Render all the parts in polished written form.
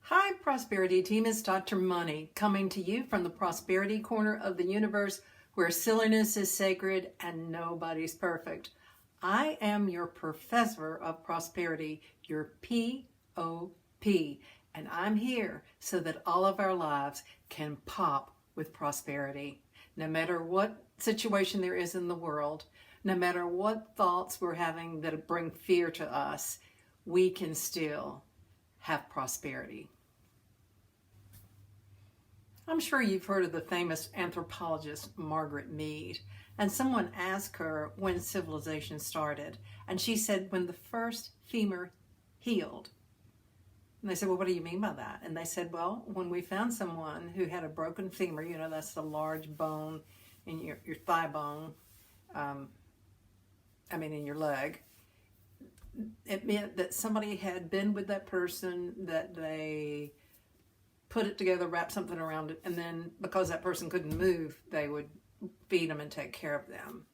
Hi, Prosperity Team. It's Dr. Money coming to you from the Prosperity Corner of the universe where silliness is sacred and nobody's perfect. I am your Professor of Prosperity, your P.O.P., and I'm here so that all of our lives can pop with prosperity. No matter what situation there is in the world, no matter what thoughts we're having that bring fear to us, we can still have prosperity. I'm sure you've heard of the famous anthropologist Margaret Mead, and someone asked her when civilization started, and she said when the first femur healed. And they said, well, what do you mean by that? And they said, well, when we found someone who had a broken femur, you know, that's the large bone in your thigh bone, in your leg, it meant that somebody had been with that person, that they put it together, wrap something around it, and then because that person couldn't move, they would feed them and take care of them.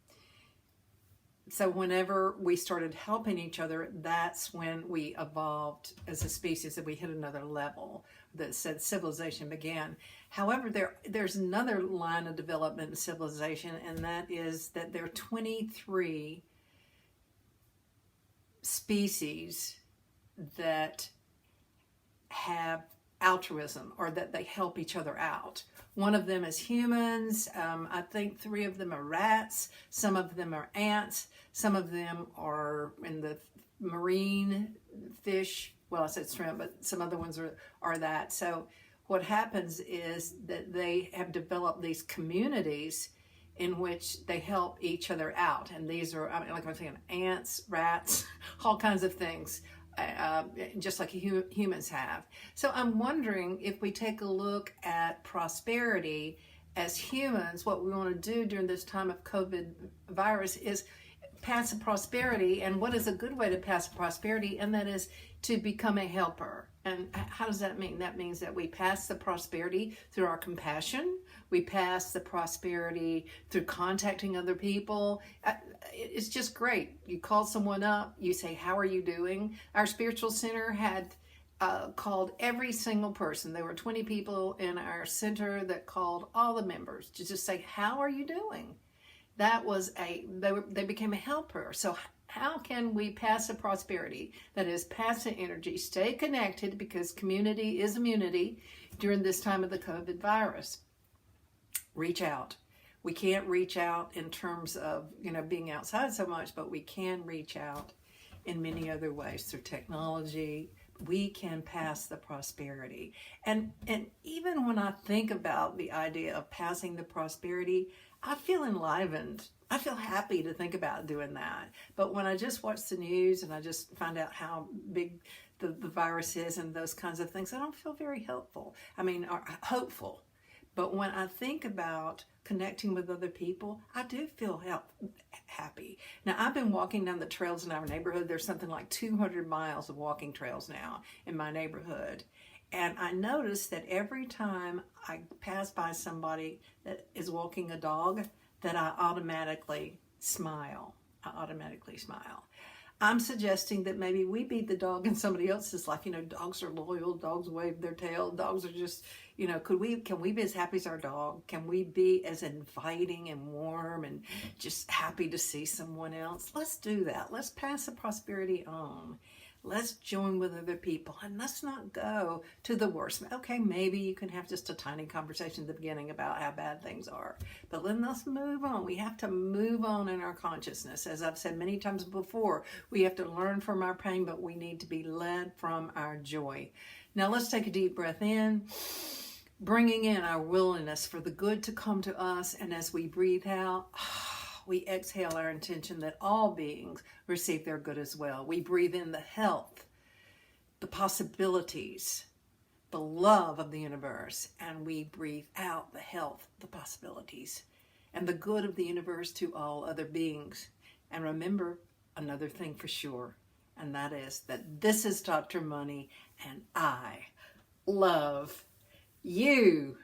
So whenever we started helping each other, that's when we evolved as a species, that we hit another level that said civilization began. However, there's another line of development in civilization, and that is that there are 23 species that have altruism, or that they help each other out. One of them is humans. I think 3 of them are rats. Some of them are ants. Some of them are in the marine fish. Well, I said shrimp, but some other ones are that. So what happens is that they have developed these communities in which they help each other out. And these are, like I'm saying, ants, rats, all kinds of things. Just like humans have. So I'm wondering if we take a look at prosperity as humans, what we want to do during this time of COVID virus is pass a prosperity. And what is a good way to pass a prosperity? And that is to become a helper. And how does that mean? That means that we pass the prosperity through our compassion. We pass the prosperity through contacting other people. It's just great. You call someone up, you say, how are you doing? Our spiritual center had called every single person. There were 20 people in our center that called all the members to just say, how are you doing? That was they became a helper. So how can we pass a prosperity? That is, pass the energy, stay connected, because community is immunity during this time of the COVID virus. Reach out. We can't reach out in terms of, being outside so much, but we can reach out in many other ways through technology. We can pass the prosperity. And even when I think about the idea of passing the prosperity, I feel enlivened. I feel happy to think about doing that. But when I just watch the news and I just find out how big the virus is and those kinds of things, I don't feel very hopeful. Hopeful. But when I think about connecting with other people, I do feel happy. Now, I've been walking down the trails in our neighborhood. There's something like 200 miles of walking trails now in my neighborhood. And I notice that every time I pass by somebody that is walking a dog, that I automatically smile. I'm suggesting that maybe we be the dog in somebody else's life. Dogs are loyal, dogs wave their tail, dogs are just, can we be as happy as our dog? Can we be as inviting and warm and just happy to see someone else? Let's do that. Let's pass the prosperity on. Let's join with other people, and let's not go to the worst. Okay, maybe you can have just a tiny conversation at the beginning about how bad things are, but then let's move on. We have to move on in our consciousness. As I've said many times before, we have to learn from our pain, but we need to be led from our joy. Now let's take a deep breath in, bringing in our willingness for the good to come to us, and as we breathe out, we exhale our intention that all beings receive their good as well. We breathe in the health, the possibilities, the love of the universe, and we breathe out the health, the possibilities, and the good of the universe to all other beings. And remember another thing for sure, and that is that this is Dr. Money, and I love you.